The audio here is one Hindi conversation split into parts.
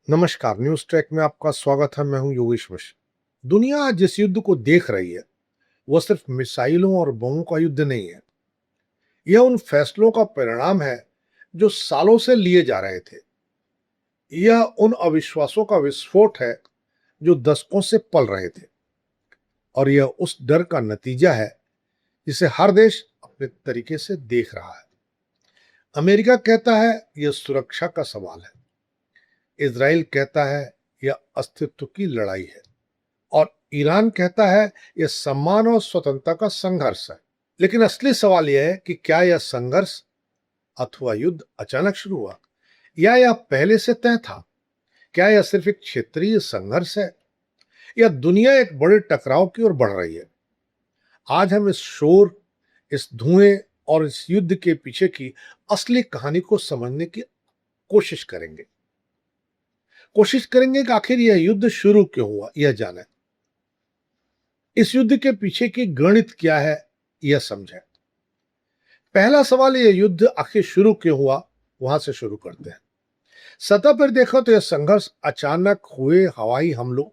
नमस्कार, न्यूज ट्रैक में आपका स्वागत है। मैं हूं योगेश मिश्र। दुनिया जिस युद्ध को देख रही है वह सिर्फ मिसाइलों और बमों का युद्ध नहीं है। यह उन फैसलों का परिणाम है जो सालों से लिए जा रहे थे। यह उन अविश्वासों का विस्फोट है जो दशकों से पल रहे थे, और यह उस डर का नतीजा है जिसे हर देश अपने तरीके से देख रहा है। अमेरिका कहता है यह सुरक्षा का सवाल है, इजराइल कहता है यह अस्तित्व की लड़ाई है, और ईरान कहता है यह सम्मान और स्वतंत्रता का संघर्ष है। लेकिन असली सवाल यह है कि क्या यह संघर्ष अथवा युद्ध अचानक शुरू हुआ, या यह पहले से तय था? क्या यह सिर्फ एक क्षेत्रीय संघर्ष है, या दुनिया एक बड़े टकराव की ओर बढ़ रही है? आज हम इस शोर, इस धुएं और इस युद्ध के पीछे की असली कहानी को समझने की कोशिश करेंगे। कि आखिर यह युद्ध शुरू क्यों हुआ, यह जाने। इस युद्ध के पीछे की गणित क्या है, यह समझें। पहला सवाल, यह युद्ध आखिर शुरू क्यों हुआ, वहां से शुरू करते हैं। सतह पर देखो तो यह संघर्ष अचानक हुए हवाई हमलों,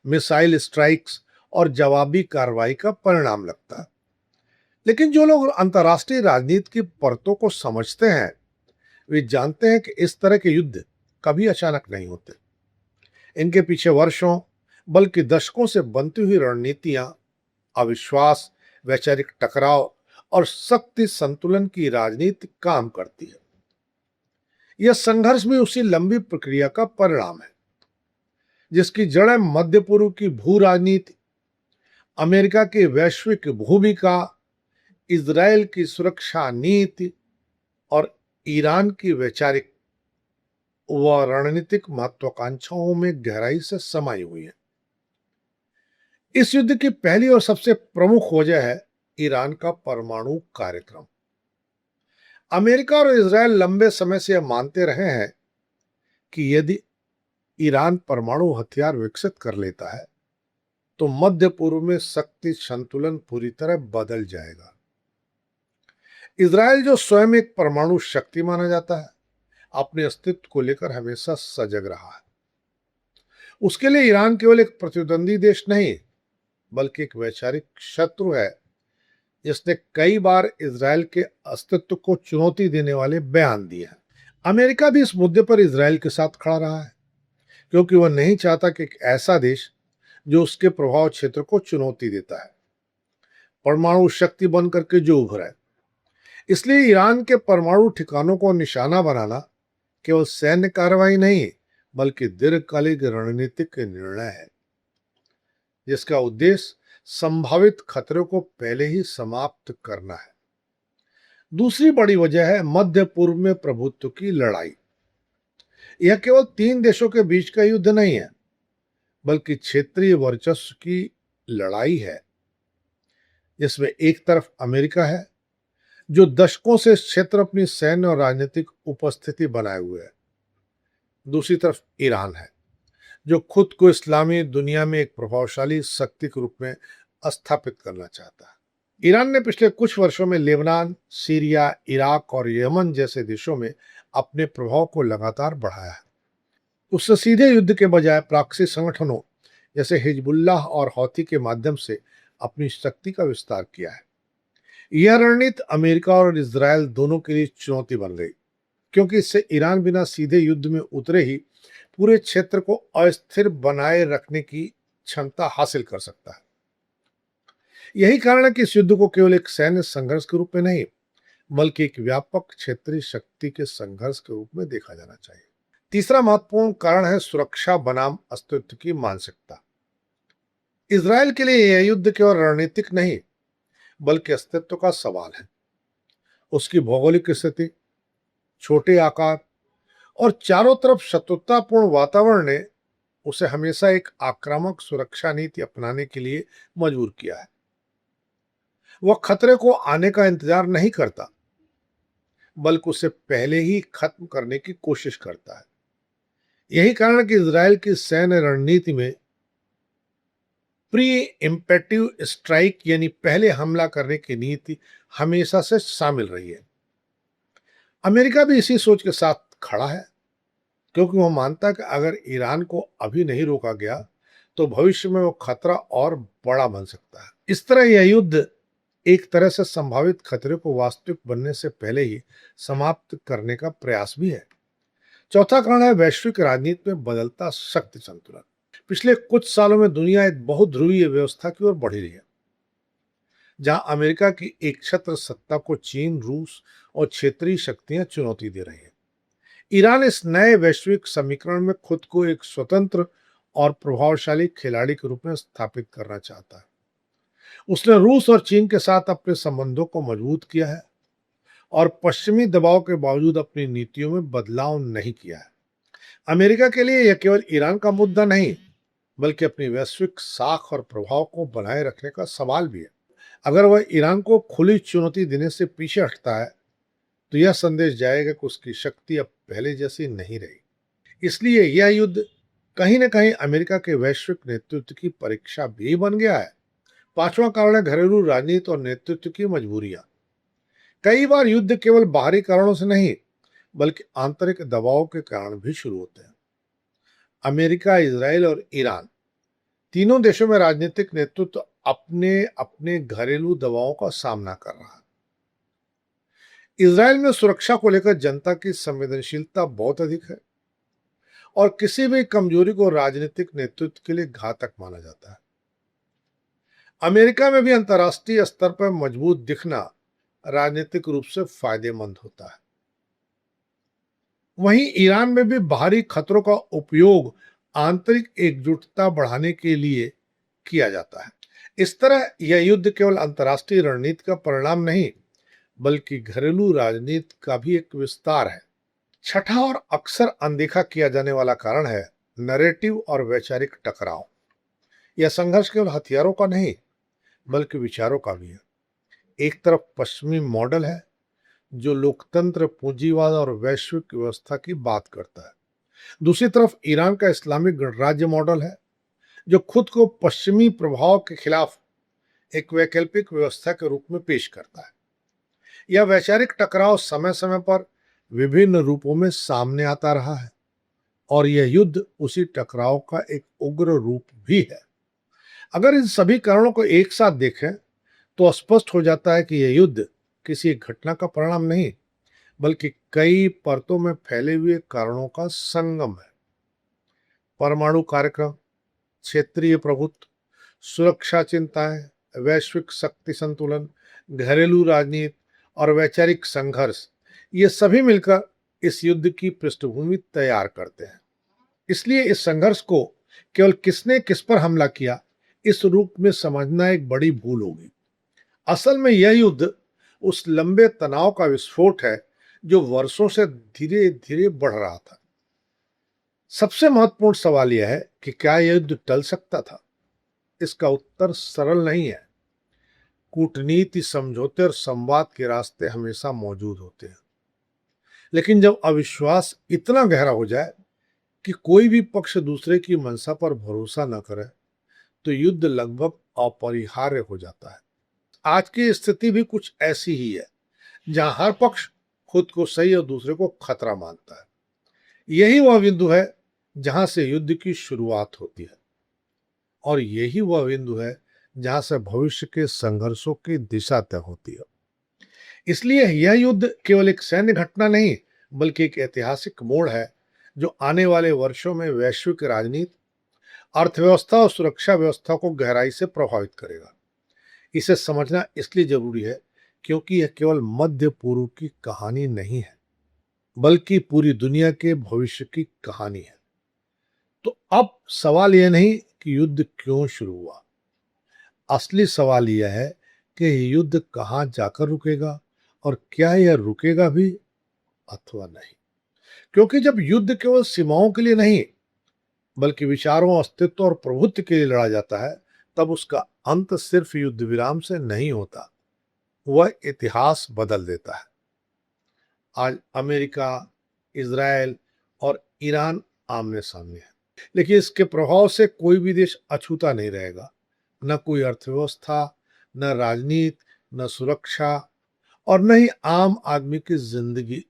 मिसाइल स्ट्राइक्स और जवाबी कार्रवाई का परिणाम लगता है। लेकिन जो लोग अंतर्राष्ट्रीय राजनीति की परतों को समझते हैं वे जानते हैं कि इस तरह के युद्ध कभी अचानक नहीं होते। इनके पीछे वर्षों बल्कि दशकों से बनती हुई रणनीतियां, अविश्वास, वैचारिक टकराव और शक्ति संतुलन की राजनीति काम करती है। यह संघर्ष भी उसी लंबी प्रक्रिया का परिणाम है जिसकी जड़ें मध्य पूर्व की भू राजनीति, अमेरिका की वैश्विक भूमिका, इजराइल की सुरक्षा नीति और ईरान की वैचारिक व रणनीतिक महत्वाकांक्षाओं में गहराई से समाई हुई है। इस युद्ध की पहली और सबसे प्रमुख वजह है ईरान का परमाणु कार्यक्रम। अमेरिका और इजराइल लंबे समय से यह मानते रहे हैं कि यदि ईरान परमाणु हथियार विकसित कर लेता है तो मध्य पूर्व में शक्ति संतुलन पूरी तरह बदल जाएगा। इजराइल, जो स्वयं एक परमाणु शक्ति माना जाता है, अपने अस्तित्व को लेकर हमेशा सजग रहा है। उसके लिए ईरान केवल एक प्रतिद्वंदी देश नहीं बल्कि एक वैचारिक शत्रु है जिसने कई बार इजराइल के अस्तित्व को चुनौती देने वाले बयान दिए हैं। अमेरिका भी इस मुद्दे पर इजराइल के साथ खड़ा रहा है, क्योंकि वह नहीं चाहता कि एक ऐसा देश जो उसके प्रभाव क्षेत्र को चुनौती देता है परमाणु शक्ति बन करके जो उभरा है। इसलिए ईरान के परमाणु ठिकानों को निशाना बनाना केवल सैन्य कार्रवाई नहीं बल्कि दीर्घकालिक रणनीतिक निर्णय है जिसका उद्देश्य संभावित खतरों को पहले ही समाप्त करना है। दूसरी बड़ी वजह है मध्य पूर्व में प्रभुत्व की लड़ाई। यह केवल तीन देशों के बीच का युद्ध नहीं है बल्कि क्षेत्रीय वर्चस्व की लड़ाई है, जिसमें एक तरफ अमेरिका है जो दशकों से इस क्षेत्र अपनी सैन्य और राजनीतिक उपस्थिति बनाए हुए है। दूसरी तरफ ईरान है जो खुद को इस्लामी दुनिया में एक प्रभावशाली शक्ति के रूप में स्थापित करना चाहता है। ईरान ने पिछले कुछ वर्षों में लेबनान, सीरिया, इराक और यमन जैसे देशों में अपने प्रभाव को लगातार बढ़ाया है। उससे सीधे युद्ध के बजाय प्रॉक्सी संगठनों जैसे हिजबुल्लाह और हौथी के माध्यम से अपनी शक्ति का विस्तार किया है। यह रणनीति अमेरिका और इजराइल दोनों के लिए चुनौती बन गई, क्योंकि इससे ईरान बिना सीधे युद्ध में उतरे ही पूरे क्षेत्र को अस्थिर बनाए रखने की क्षमता हासिल कर सकता है। यही कारण है कि इस युद्ध को केवल एक सैन्य संघर्ष के रूप में नहीं बल्कि एक व्यापक क्षेत्रीय शक्ति के संघर्ष के रूप में देखा जाना चाहिए। तीसरा महत्वपूर्ण कारण है सुरक्षा बनाम अस्तित्व की मानसिकता। इजराइल के लिए यह युद्ध केवल रणनीतिक नहीं बल्कि अस्तित्व का सवाल है। उसकी भौगोलिक स्थिति, छोटे आकार और चारों तरफ शत्रुतापूर्ण वातावरण ने उसे हमेशा एक आक्रामक सुरक्षा नीति अपनाने के लिए मजबूर किया है। वह खतरे को आने का इंतजार नहीं करता बल्कि उसे पहले ही खत्म करने की कोशिश करता है। यही कारण है कि इजराइल की सैन्य रणनीति में प्री इम्पेटिव स्ट्राइक यानी पहले हमला करने की नीति हमेशा से शामिल रही है। अमेरिका भी इसी सोच के साथ खड़ा है। क्योंकि वह मानता है कि अगर ईरान को अभी नहीं रोका गया तो भविष्य में वो खतरा और बड़ा बन सकता है। इस तरह यह युद्ध एक तरह से संभावित खतरे को वास्तविक बनने से पहले ही समाप्त करने का प्रयास भी है। चौथा कारण है वैश्विक राजनीति में बदलता शक्ति संतुलन। पिछले कुछ सालों में दुनिया एक बहुध्रुवीय व्यवस्था की ओर बढ़ रही है, जहां अमेरिका की एक छत्र सत्ता को चीन, रूस और क्षेत्रीय शक्तियां चुनौती दे रही हैं। ईरान इस नए वैश्विक समीकरण में खुद को एक स्वतंत्र और प्रभावशाली खिलाड़ी के रूप में स्थापित करना चाहता है। उसने रूस और चीन के साथ अपने संबंधों को मजबूत किया है और पश्चिमी दबाव के बावजूद अपनी नीतियों में बदलाव नहीं किया है। अमेरिका के लिए यह केवल ईरान का मुद्दा नहीं, बल्कि अपनी वैश्विक साख और प्रभाव को बनाए रखने का सवाल भी है। अगर वह ईरान को खुली चुनौती देने से पीछे हटता है तो यह संदेश जाएगा कि उसकी शक्ति अब पहले जैसी नहीं रही। इसलिए यह युद्ध कहीं न कहीं अमेरिका के वैश्विक नेतृत्व की परीक्षा भी बन गया है। पांचवां कारण है घरेलू राजनीति और नेतृत्व की मजबूरियां। कई बार युद्ध केवल बाहरी कारणों से नहीं, बल्कि आंतरिक दबाव के कारण भी शुरू होते हैं। अमेरिका, इजराइल और ईरान तीनों देशों में राजनीतिक नेतृत्व अपने अपने घरेलू दबावों का सामना कर रहा है। इजराइल में सुरक्षा को लेकर जनता की संवेदनशीलता बहुत अधिक है और किसी भी कमजोरी को राजनीतिक नेतृत्व के लिए घातक माना जाता है। अमेरिका में भी अंतर्राष्ट्रीय स्तर पर मजबूत दिखना राजनीतिक रूप से फायदेमंद होता है। वहीं ईरान में भी बाहरी खतरों का उपयोग आंतरिक एकजुटता बढ़ाने के लिए किया जाता है। इस तरह यह युद्ध केवल अंतर्राष्ट्रीय रणनीति का परिणाम नहीं, बल्कि घरेलू राजनीति का भी एक विस्तार है। छठा और अक्सर अनदेखा किया जाने वाला कारण है नैरेटिव और वैचारिक टकराव। यह संघर्ष केवल हथियारों का नहीं, बल्कि विचारों का भी है। एक तरफ पश्चिमी मॉडल है जो लोकतंत्र, पूंजीवाद और वैश्विक व्यवस्था की बात करता है। दूसरी तरफ ईरान का इस्लामिक गणराज्य मॉडल है जो खुद को पश्चिमी प्रभाव के खिलाफ एक वैकल्पिक व्यवस्था के रूप में पेश करता है। यह वैचारिक टकराव समय समय पर विभिन्न रूपों में सामने आता रहा है और यह युद्ध उसी टकराव का एक उग्र रूप भी है। अगर इन सभी कारणों को एक साथ देखें तो स्पष्ट हो जाता है कि यह युद्ध किसी एक घटना का परिणाम नहीं, बल्कि कई परतों में फैले हुए कारणों का संगम है। परमाणु कार्यक्रम, क्षेत्रीय प्रभुत्व, सुरक्षा चिंताएं, वैश्विक शक्ति संतुलन, घरेलू राजनीति और वैचारिक संघर्ष, ये सभी मिलकर इस युद्ध की पृष्ठभूमि तैयार करते हैं। इसलिए इस संघर्ष को केवल किसने किस पर हमला किया इस रूप में समझना एक बड़ी भूल होगी। असल में यह युद्ध उस लंबे तनाव का विस्फोट है जो वर्षों से धीरे धीरे बढ़ रहा था। सबसे महत्वपूर्ण सवाल यह है कि क्या यह युद्ध टल सकता था? इसका उत्तर सरल नहीं है। कूटनीति, समझौते और संवाद के रास्ते हमेशा मौजूद होते हैं, लेकिन जब अविश्वास इतना गहरा हो जाए कि कोई भी पक्ष दूसरे की मंशा पर भरोसा न करे तो युद्ध लगभग अपरिहार्य हो जाता है। आज की स्थिति भी कुछ ऐसी ही है, जहां हर पक्ष खुद को सही और दूसरे को खतरा मानता है। यही वह बिंदु है जहां से युद्ध की शुरुआत होती है और यही वह बिंदु है जहां से भविष्य के संघर्षों की दिशा तय होती है। इसलिए यह युद्ध केवल एक सैन्य घटना नहीं, बल्कि एक ऐतिहासिक मोड़ है जो आने वाले वर्षों में वैश्विक राजनीति, अर्थव्यवस्था और सुरक्षा व्यवस्था को गहराई से प्रभावित करेगा। इसे समझना इसलिए जरूरी है क्योंकि यह केवल मध्य पूर्व की कहानी नहीं है, बल्कि पूरी दुनिया के भविष्य की कहानी है। तो अब सवाल यह नहीं कि युद्ध क्यों शुरू हुआ, असली सवाल यह है कि युद्ध कहां जाकर रुकेगा और क्या यह रुकेगा भी अथवा नहीं। क्योंकि जब युद्ध केवल सीमाओं के लिए नहीं, बल्कि विचारों, अस्तित्व और प्रभुत्व के लिए लड़ा जाता है, तब उसका अंत सिर्फ युद्ध विराम से नहीं होता, वह इतिहास बदल देता है। आज अमेरिका, इजराइल और ईरान आमने सामने है, लेकिन इसके प्रभाव से कोई भी देश अछूता नहीं रहेगा। न कोई अर्थव्यवस्था, न राजनीति, न सुरक्षा और न ही आम आदमी की जिंदगी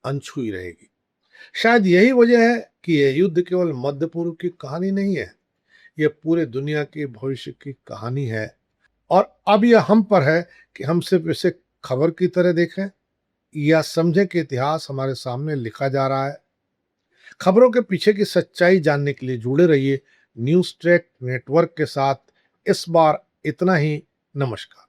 अनछुई रहेगी। शायद यही वजह है कि यह युद्ध केवल मध्य पूर्व की कहानी नहीं है, यह पूरे दुनिया के भविष्य की कहानी है। और अब यह हम पर है कि हम सिर्फ इसे खबर की तरह देखें या समझें कि इतिहास हमारे सामने लिखा जा रहा है। खबरों के पीछे की सच्चाई जानने के लिए जुड़े रहिए न्यूज़ ट्रैक नेटवर्क के साथ। इस बार इतना ही। नमस्कार।